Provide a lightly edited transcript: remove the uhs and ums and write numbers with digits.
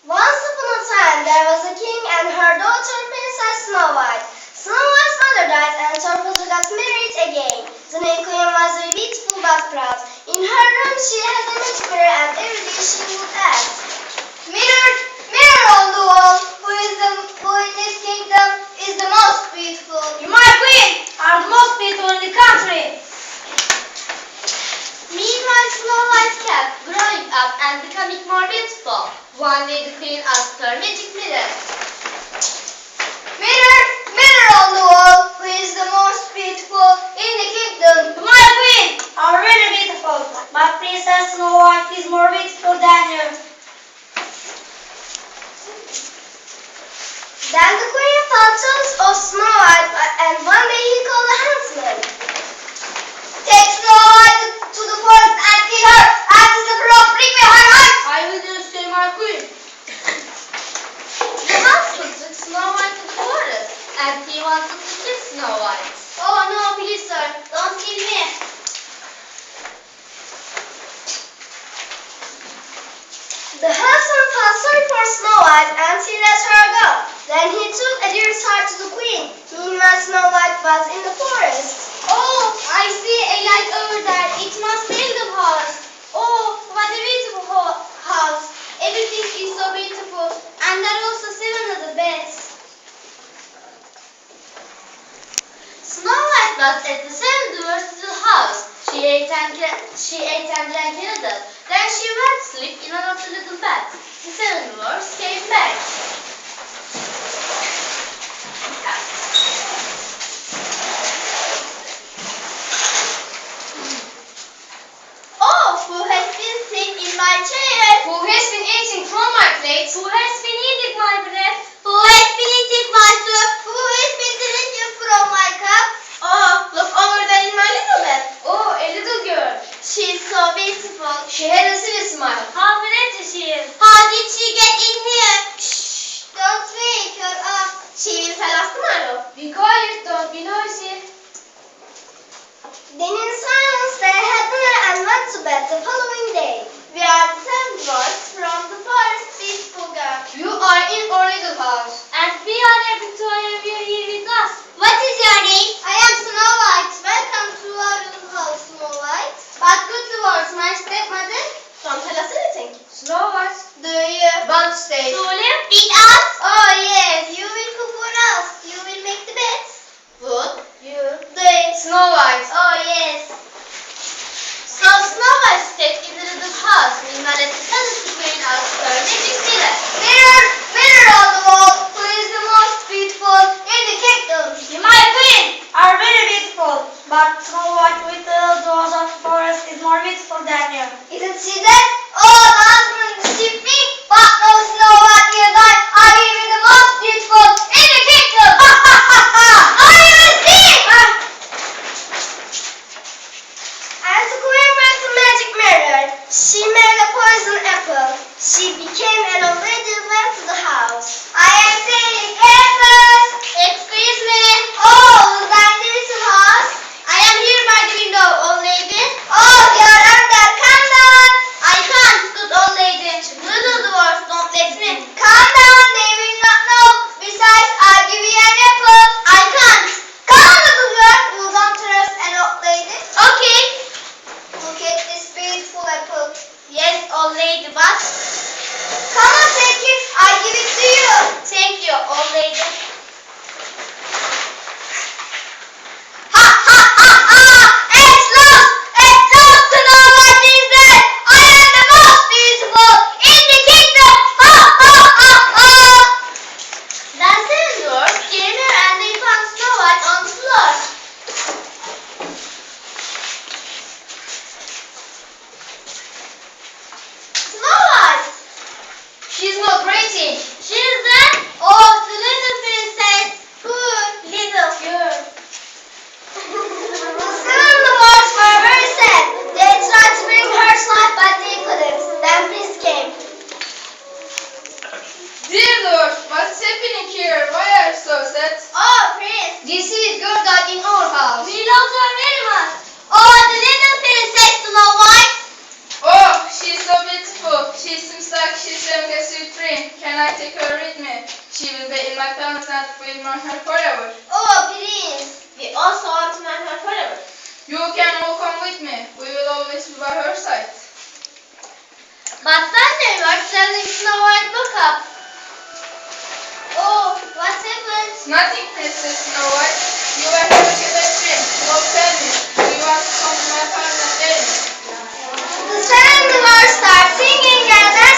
Once upon a time, there was a king and her daughter, Princess Snow White. Snow White's mother died and her father got married again. The new queen was very beautiful but proud. In her room, she had a magic mirror and every day she would ask, "Mirror, mirror on the wall, who in this kingdom is the most beautiful?" You, my queen, are the most beautiful in the country. Meanwhile, Snow White kept growing up and becoming more beautiful. One day the queen asked her magic mirror, "Mirror, mirror on the wall, who is the most beautiful in the kingdom?" You, my queen, are very beautiful, but Princess Snow White is more beautiful than you. Then the queen thought of Snow White and one day he called a huntsman. "Take Snow White to the forest and kill her, and to the frog bring me her heart." I will do so, my queen. The huntsman took Snow White to the forest and he wanted to kill Snow White. Oh no, please sir, don't kill me. The huntsman felt sorry for Snow White and he let her go. Then he took a deer's heart to the queen. Meanwhile, Snow White was in the forest. Oh, I see a light over there. It must be the house. Oh, what a beautiful house. Everything is so beautiful. And there are also 7 of the beds. Snow White was at the 7 doors to the house. She ate and drank a little. Then she went to sleep in another little bed. The 7 dwarfs came back. Oh, who has been sitting in my chair? Who has been eating from my plate? Who has been eating my bread? Who has been eating my soup? Who has been drinking from my cup? Oh, look over there in my little bed. Oh, a little girl. She is so beautiful. She had a sweet smile. How pretty she is. How did she get in here? Shh, don't wake her up. She will tell us tomorrow. Be quiet, don't be noisy. Then in silence they had dinner and went to bed the following day. We are the 7 dwarfs from the forest, beautiful girl. You are in our little house. And we are happy to have you here with us. What is your name? I am Snow White. Welcome to our little house, Snow White. But good towards my stepmother. Don't tell us anything. Snow White. Do you Want to stay? to live with us? Oh yes, you will cook for us. You will make the beds. Good. You do it. Snow White. Oh yes. So Snow White stayed in the little house. Meanwhile, at the palace, the queen asked her magic mirror. Mirror, mirror on the wall, who is the most beautiful in the kingdom? You, my queen, are very beautiful. But Snow White with the doors of the forest is more beautiful than you. Isn't she that? Oh, the husband deceived me, but no, Snow White will die. I will be the most beautiful in the kingdom. Ha ha ha ha! I will see. And the queen brought the magic mirror. She made a poison apple. She became an old lady and went to the house. I am saying apples. Excuse me. Oh, is that in this house? I am here by the window, old lady. Oh, you're under. Come down. I can't, good old lady. Little dwarfs don't let me. Come down. They will not know. Besides, I'll give you an apple. I can't. Come on, little girl. You don't trust an old lady. Okay. Look at this beautiful apple. Yes, old lady, but Come on, take it. I give it to you. thank you, old lady. Ha ha ha ha! It's lost! It's lost! Snow White is dead! I am the most beautiful in the kingdom! can I take her with me? She will be in McDonald's and we will her forever. Oh, Prince, we also want to marry her forever. You can all come with me. We will always be by her side. But Thunder, what's telling Snow White look up? Oh, what happened? Nothing, Princess Snow White. You were having a bad dream. Now tell me, do you want to come to my palace and tell me? The seven dwarfs start singing and